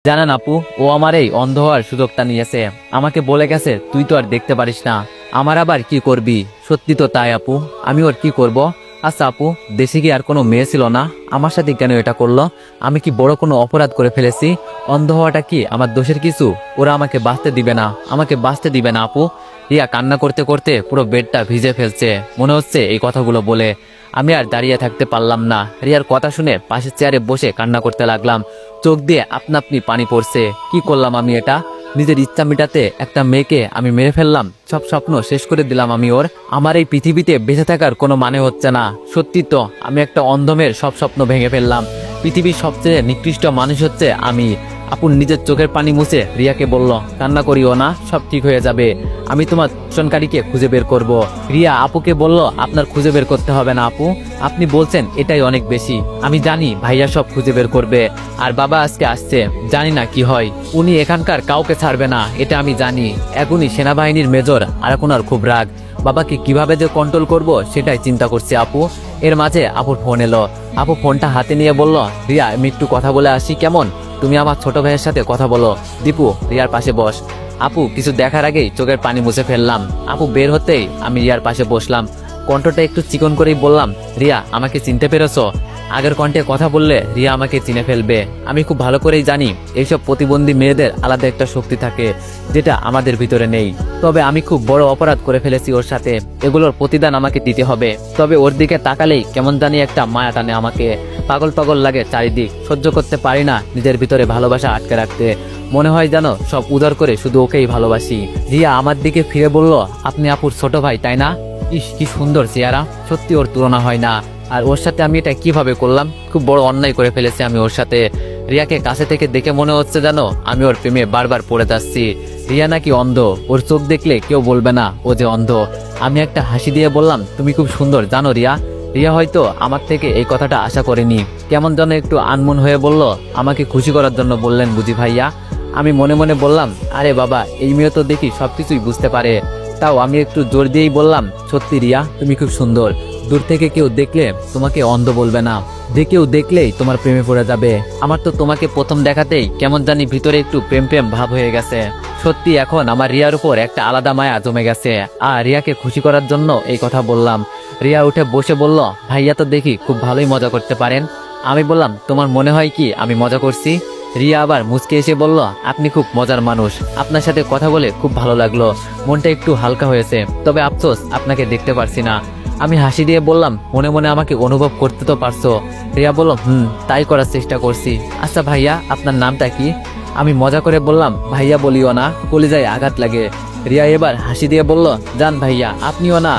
জানেন আপু, ও আমার এই অন্ধ হওয়ার সুযোগটা নিয়েছে। আমাকে বলে গেছে তুই তো আর দেখতে পারিস না, আমার আবার কি করবি। সত্যি তো তাই আপু, আমি ওর কি করব। আচ্ছা আপু, দেশে কি আর কোনো মেয়ে ছিল না? আমার সাথে কেন এটা করলো? আমি কি বড় কোনো অপরাধ করে ফেলেছি? অন্ধ হওয়াটা কি আমার দোষের কিছু? ওরা আমাকে বাঁচতে দিবে না, আমাকে বাঁচতে দিবে না আপু। রিয়া কান্না করতে করতে পুরো বেডটা ভিজে ফেলছে মনে হচ্ছে এই কথাগুলো বলে। আমি আর দাঁড়িয়ে থাকতে পারলাম না। রিয়ার কথা শুনে পাশের চেয়ারে বসে কান্না করতে লাগলাম। চোখ দিয়ে আপনা আপনি পানি পড়ছে। কি করলাম আমি এটা? নিজের ইচ্ছা মেটাতে একটা মেয়েকে আমি মেরে ফেললাম। সব স্বপ্ন শেষ করে দিলাম আমি ওর। আমার এই পৃথিবীতে বেঁচে থাকার কোনো মানে হচ্ছে না। সত্যি তো, আমি একটা অন্ধ মেয়ের সব স্বপ্ন ভেঙে ফেললাম। পৃথিবীর সবচেয়ে নিকৃষ্ট মানুষ হচ্ছে আমি। আপন নিজের চোখের পানি মুছে রিয়াকে বলল, কান্না করিও না, সব ঠিক হয়ে যাবে। আমি তোমার ধর্ষণকারীকে খুঁজে বের করব। রিয়া আপুকে বলল, আপনার খুঁজে বের করতে হবে না আপু, আপনি বলছেন এটাই অনেক বেশি। আমি জানি ভাইয়া সব খুঁজে বের করবে। আর বাবা আজকে আসছে, জানি না কি হয়। উনি এখানকার কাউকে ছাড়বে না, এটা আমি জানি। এখনই সেনাবাহিনীর মেজর আর এখন আর খুব রাগ। বাবাকে কিভাবে যে কন্ট্রোল করব সেটাই চিন্তা করছি আপু। এর মাঝে আপুর ফোন এলো। আপু ফোনটা হাতে নিয়ে বলল, রিয়া আমি একটু কথা বলে আসি কেমন? তুমি আমার ছোট ভাইয়ের সাথে কথা বলো। দীপু রিয়ার পাশে বস। আপু কিছু দেখার আগেই চোখের পানি মুছে ফেললাম। আপু বের হতেই আমি রিয়ার পাশে বসলাম। কণ্ঠটা একটু চিকন করেই বললাম, রিয়া আমাকে চিনতে পেরেছো? আগের কণ্ঠে কথা বললে রিয়া আমাকে চিনে ফেলবে। আমি খুব ভালো করেই জানি এইসব প্রতিবন্ধী মেয়েদের আলাদা একটা শক্তি থাকে যেটা আমাদের ভিতরে নেই। তবে আমি খুব বড় অপরাধ করে ফেলেছি ওর সাথে, এগুলোর প্রতিদান আমাকে দিতে হবে। তবে ওর দিকে তাকালেই কেমন জানি একটা মায়া টানে আমাকে। পাগল পাগল লাগে চারিদিক, সহ্য করতে পারি না নিজের ভিতরে ভালোবাসা আটকে রাখতে। মনে হয় যেন সব উদার করে শুধু ওকেই ভালোবাসি। রিয়া আমার দিকে ফিরে বলল, আপনি আপুর ছোট ভাই তাই না? ইস কি সুন্দর চেহারা, সত্যি ওর তুলনা হয় না। আর ওর সাথে আমি এটা কিভাবে করলাম? খুব বড় অন্যায় করে ফেলেছি আমি ওর সাথে। রিয়াকে কাছে থেকে দেখে মনে হচ্ছে যেন আমি ওর প্রেমে বারবার পড়ে যাচ্ছি। রিয়া নাকি অন্ধ, ওর চোখ দেখলে কেউ বলবে না ও যে অন্ধ। আমি একটা হাসি দিয়ে বললাম, তুমি খুব সুন্দর জানো রিয়া। রিয়া হয়তো আমার থেকে এই কথাটা আশা করেনি। কেমন যেন একটু আনমন হয়ে বলল, আমাকে খুশি করার জন্য বললেন বুঝি ভাইয়া? আমি মনে মনে বললাম, আরে বাবা এই মেয়ে তো দেখি সবকিছুই বুঝতে পারে। তাও আমি একটু জোর দিয়েই বললাম, সত্যি রিয়া তুমি খুব সুন্দর। দূর থেকে কেউ দেখলে তোমাকে অন্ধ বলবে না, যে কেউ দেখলেই তোমার প্রেমে পড়ে যাবে। আমার তো তোমাকে প্রথম দেখাতেই কেমন জানি ভিতরে একটু প্রেম প্রেম ভাব হয়ে গেছে। সত্যি এখন আমার রিয়ার উপর একটা আলাদা মায়া জমে গেছে। আর রিয়াকে খুশি করার জন্য এই কথা বললাম। রিয়া উঠে বসে বলল, ভাইয়া তো দেখি খুব ভালোই মজা করতে পারেন। আমি বললাম, তোমার মনে হয় কি আমি মজা করছি? রিয়া আবার মুচকে এসে বলল, আপনি খুব মজার মানুষ, আপনার সাথে কথা বলে খুব ভালো লাগলো, মনটা একটু হালকা হয়েছে। তবে আফসোস আপনাকে দেখতে পারছি না। আমি হাসি দিয়ে বললাম, মনে মনে আমাকে অনুভব করতে তো পারছো? রিয়া বলল, তাই করার চেষ্টা করছি। আচ্ছা ভাইয়া আপনার নামটা কি? আমি মজা করে বললাম, ভাইয়া বলিও না, কলিজায় আঘাত লাগে। রিয়া এবার হাসি দিয়ে বলল, জান ভাইয়া আপনিও না।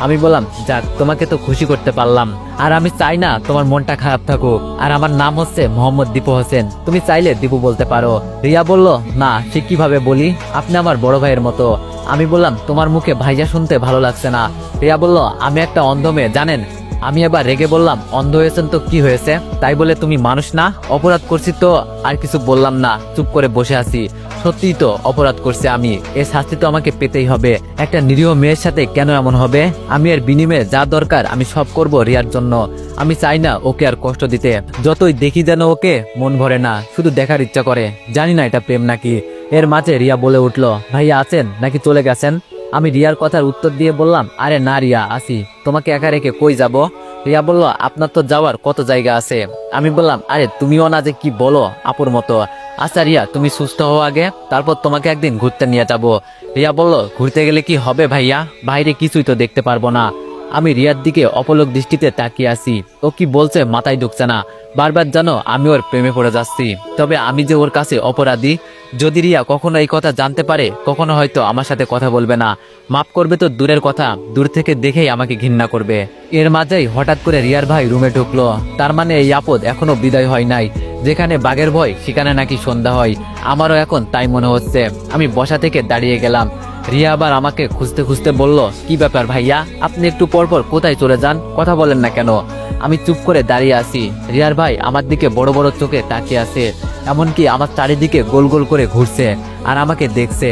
আমি বললাম, যাক তোমাকে তো খুশি করতে পারলাম। আর আমি চাই না তোমার মনটা খারাপ থাকুক। আর আমার নাম হচ্ছে মোহাম্মদ দীপু হোসেন, তুমি চাইলে দীপু বলতে পারো। রিয়া বলল, না সে কিভাবে বলি, আপনি আমার বড় ভাইয়ের মতো। আমি বললাম, তোমার মুখে ভাইয়া শুনতে ভালো লাগছে না। রিয়া বলল, আমি একটা অন্ধ মেয়ে জানেন। আমি এবার রেগে বললাম, অন্ধ হয়েছেন তো কি হয়েছে, তাই বলে তুমি মানুষ না? অপরাধ করছি তো আর কিছু বললাম না, চুপ করে বসে আছি। সত্যিই তো অপরাধ করছি আমি, এর শাস্তি তো আমাকে পেতেই হবে। একটা নিরীহ মেয়ের সাথে কেন এমন হবে? আমি এর বিনিময়ে যা দরকার আমি সব করব রিয়ার জন্য। আমি চাই না ওকে আর কষ্ট দিতে। যতই দেখি যেন ওকে মন ভরে না, শুধু দেখার ইচ্ছা করে। জানি না এটা প্রেম নাকি। এর মাঝে রিয়া বলে উঠল, ভাইয়া আছেন নাকি চলে গেছেন? আমি রিয়ার কথার উত্তর দিয়ে বললাম, আরে না রিয়া আসি, তোমাকে একা রেখে কই যাব? রিয়া বলল, আপনার তো যাওয়ার কত জায়গা আছে। আমি বললাম, আরে তুমিও না যে কি বলো আপুর মতো। আচ্ছা রিয়া তুমি সুস্থ হও আগে, তারপর তোমাকে একদিন ঘুরতে নিয়ে যাব। রিয়া বলল, ঘুরতে গেলে কি হবে ভাইয়া? বাইরে কিছুই তো দেখতে পারবো না। আমি রিয়ার দিকে অপলক দৃষ্টিতে তাকিয়ে আছি। ও কি বলছে মাথায় ঢুকছে না। বারবার জানো আমি ওর প্রেমে পড়ে যাচ্ছি। তবে আমি যে ওর কাছে অপরাধী। যদি রিয়া কখনো এই কথা জানতে পারে, কখনো হয়তো আমার সাথে কথা বলবে না। মাফ করবে তো দূরের কথা, দূর থেকে দেখেই আমাকে ঘৃণা করবে। এর মাঝেই হঠাৎ করে রিয়ার ভাই রুমে ঢুকলো। তার মানে এই আপদ এখনো বিদায় হয় নাই। যেখানে বাঘের ভয় সেখানে নাকি সন্ধ্যা হয়। আমারও এখন তাই মনে হচ্ছে। আমি বসা থেকে দাঁড়িয়ে গেলাম। রিয়া আবার আমাকে খুঁজতে খুঁজতে বলল, কি ব্যাপার ভাইয়া, আপনি একটু পরপর কোথায় চলে যান, কথা বলেন না কেন? আমি চুপ করে দাঁড়িয়ে আছি। রিয়ার ভাই আমার দিকে বড় বড় চোখে তাকিয়ে আছে, এমনকি আমার চারিদিকে গোল গোল করে ঘুরছে আর আমাকে দেখছে।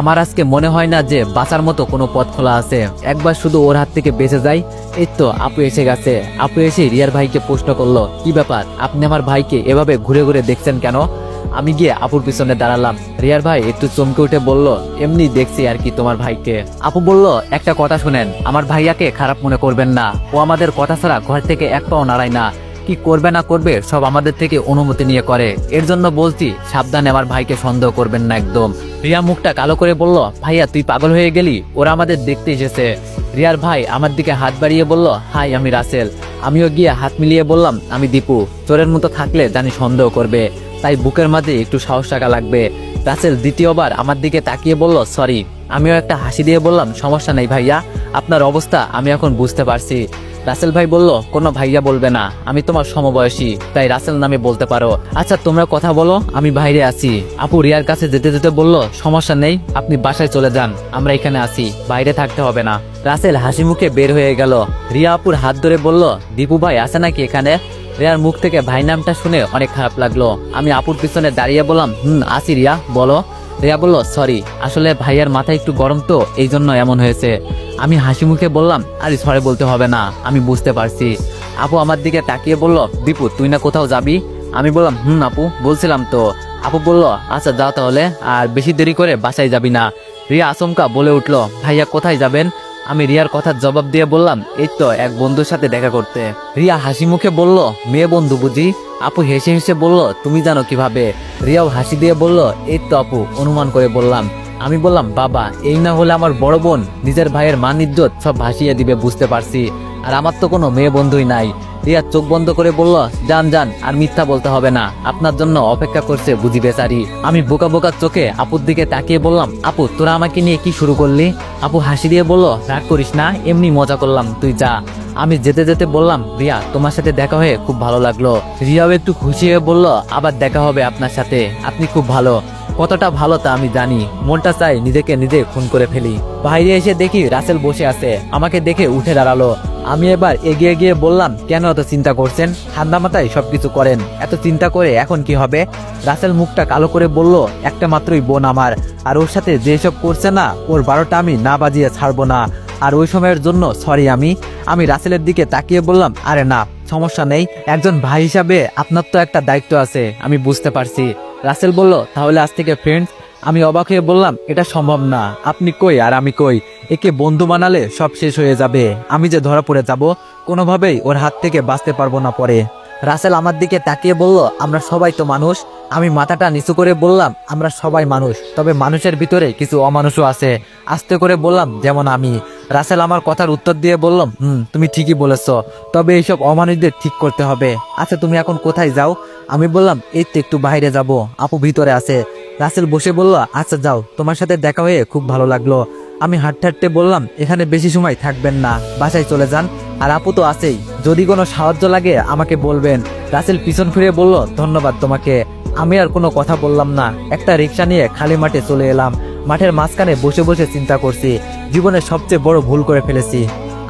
আমার আজকে মনে হয় না যে বাঁচার মতো কোনো পথ খোলা আছে। একবার শুধু ওর হাত থেকে বেঁচে যাই। এই তো আপু এসে গেছে। আপু এসে রিয়ার ভাইকে প্রশ্ন করলো, কি ব্যাপার, আপনি আমার ভাইকে এভাবে ঘুরে ঘুরে দেখছেন কেন? আমি গিয়ে আপুর পিছনে দাঁড়ালাম। রিয়ার ভাই একটু চমকে উঠে বলল, এমনি দেখছি আর কি তোমার ভাইকে। আপু বলল, একটা কথা শুনেন, আমার ভাইয়াকে খারাপ মনে করবেন না, ও আমাদের কথা ছাড়া ঘর থেকে এক পাও নাড়ায় না, কি করবে না করবে সব আমাদের থেকে অনুমতি নিয়ে করে, এর জন্য বলছি সাবধানে আমার ভাইকে সন্দেহ করবেন না একদম। রিয়া মুখটা কালো করে বলল, ভাইয়া তুই পাগল হয়ে গেলি, ওরা আমাদের দেখতে এসেছে। রিয়ার ভাই আমার দিকে হাত বাড়িয়ে বলল, হাই আমি রাসেল। আমিও গিয়ে হাত মিলিয়ে বললাম, আমি দীপু। চোরের মতো থাকলে জানি সন্দেহ করবে, তাই বুকের মাঝে একটু সাহস টাকা লাগবে। রাসেল দ্বিতীয়বার আমার দিকে তাকিয়ে বলল, সরি। আমিও একটা হাসি দিয়ে বললাম, সমস্যা নেই ভাইয়া, আপনার অবস্থা আমি এখন বুঝতে পারছি। রাসেল ভাই বলল, কোনো ভাইয়া বলবে না, আমি তোমার সমবয়সী, তাই রাসেল নামে বলতে পারো। আচ্ছা তোমরা কথা বলো, আমি বাইরে আছি। আপু রিয়ার কাছে যেতে যেতে বলল, সমস্যা নেই, আপনি বাসায় চলে যান, আমরা এখানে আছি, বাইরে থাকতে হবে না। রাসেল হাসি মুখে বের হয়ে গেল। রিয়া আপুর হাত ধরে বলল, দীপু ভাই আছে নাকি এখানে? রিয়ার মুখ থেকে ভাই নামটা শুনে অনেক খারাপ লাগলো। আমি আপুর পিছনে দাঁড়িয়ে বললাম, আছি রিয়া, বলো। রিয়া বলল, সরি, আসলে ভাইয়ার মাথা একটু গরম তো, এই জন্য এমন হয়েছে। আমি হাসি মুখে বললাম, আরে সরি বলতে হবে না, আমি বুঝতে পারছি। আপু আমার দিকে তাকিয়ে বলল, দীপু তুই না কোথাও যাবি? আমি বললাম, আপু বলছিলাম তো। আপু বলল, আচ্ছা যাও তাহলে, আর বেশি দেরি করে বাসায় যাবি না। রিয়া আচমকা বলে উঠল, ভাইয়া কোথায় যাবেন? আমি রিয়ার কথার জবাব দিয়ে বললাম, এই তো এক বন্ধুর সাথে দেখা করতে। রিয়া হাসি মুখে বলল, মেয়ে বন্ধু বুঝি? আপু হেসে হেসে বলল, তুমি জানো কিভাবে? রিয়াও হাসি দিয়ে বলল, এই তো আপু অনুমান করে বললাম। আমি বললাম, বাবা এই না হলে আমার বড় বোন নিজের ভাইয়ের মান ইজ্জত সব ভাসিয়ে দিবে, বুঝতে পারছি, আর আমার তো কোনো মেয়ে বন্ধুই নাই। রিয়া চোখ বন্ধ করে বলল, যান যান, আর মিথ্যা বলতে হবে না, আপনার জন্য অপেক্ষা করছে বুঝি বেচারি। আমি বোকা বোকা চোখে আপুর দিকে তাকিয়ে বললাম, আপু তোরা আমাকে নিয়ে কি শুরু করলি? আপু হাসি দিয়ে বলল, রাগ করিস না, এমনি মজা করলাম, তুই যা। আমি যেতে যেতে বললাম, রিয়া তোমার সাথে দেখা হয়ে খুব ভালো লাগলো। রিয়াও একটু খুশি হয়ে বলল, আবার দেখা হবে আপনার সাথে, আপনি খুব ভালো। কতটা ভালো তা আমি জানি, মনটা চাই নিজেকে নিজে খুন করে ফেলি। বাইরে এসে দেখি রাসেল বসে আছে, আমাকে দেখে উঠে দাঁড়ালো। আমি এবার এগিয়ে গিয়ে বললাম, কেন এত চিন্তা করছেন? ঠান্ডা মাথায় সবকিছু করেন, এত চিন্তা করে এখন কি হবে? রাসেল মুখটা কালো করে বলল, একটা মাত্রই বোন আমার, আর ওর সাথে যেসব করছে না, ওর 12টা আমি না বাজিয়ে ছাড়বো না। আর ওই সময়ের জন্য সরি। আমি রাসেলের দিকে তাকিয়ে বললাম, আরে না সমস্যা নেই, একজন ভাই হিসাবে আপনার তো একটা দায়িত্ব আছে, আমি বুঝতে পারছি। রাসেল বলল, তাহলে আজ থেকে ফ্রেন্ডস? আমি অবাক হয়ে বললাম, এটা সম্ভব না, আপনি কই আর আমি কই? একে বন্ধু বানালে সব শেষ হয়ে যাবে, আমি যে ধরা পড়ে যাব, কোনোভাবেই ওর হাত থেকে বাঁচতে পারবো না পরে। রাসেল আমার দিকে তাকিয়ে বলল, আমরা সবাই তো মানুষ। আমি মাথাটা নিচু করে বললাম, আমরা সবাই মানুষ, তবে মানুষের ভিতরে কিছু অমানুষও আছে। আস্তে করে বললাম, যেমন আমি। রাসেল আমার কথার উত্তর দিয়ে বললাম, তুমি ঠিকই বলেছ, তবে এইসব অমানুষদের ঠিক করতে হবে। আচ্ছা তুমি এখন কোথায় যাও? আমি বললাম, এই তো একটু বাইরে যাব, আপু ভিতরে আছে। রাসেল বসে বলল, আচ্ছা যাও, তোমার সাথে দেখা হয়ে খুব ভালো লাগলো। আমি হাঁটতে হাঁটতে বললাম, এখানে বেশি সময় থাকবেন না, বাসায় চলে যান, আর আপু তো আছেই, যদি কোনো সাহায্য লাগে আমাকে বলবেন। রাসেল পিছন ফিরে বলল, ধন্যবাদ তোমাকে। আমি আর কোনো কথা বললাম না, একটা রিক্সা নিয়ে খালি মাঠে চলে এলাম। মাঠের মাঝখানে বসে বসে চিন্তা করছি, জীবনের সবচেয়ে বড় ভুল করে ফেলেছি।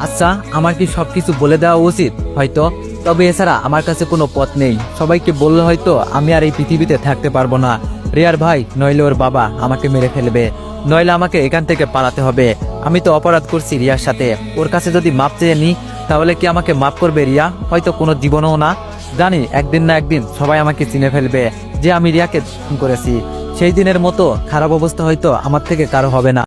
আচ্ছা আমার কি সবকিছু বলে দেওয়া উচিত? হয়তো, তবে এছাড়া আমার কাছে কোনো পথ নেই। সবাইকে বললে হয়তো আমি আর এই পৃথিবীতে থাকতে পারবো না। রিয়ার ভাই নইলে ওর বাবা আমাকে মেরে ফেলবে, নইলে আমাকে এখান থেকে পালাতে হবে। আমি তো অপরাধ করছি রিয়ার সাথে, ওর কাছে যদি মাপ চেয়ে নিই তাহলে কি আমাকে মাপ করবে রিয়া? হয়তো কোনো জীবনও না। জানি একদিন না একদিন সবাই আমাকে চিনে ফেলবে যে আমি রিয়াকে খুন করেছি। সেই দিনের মতো খারাপ অবস্থা হয়তো আমার থেকে কারো হবে না।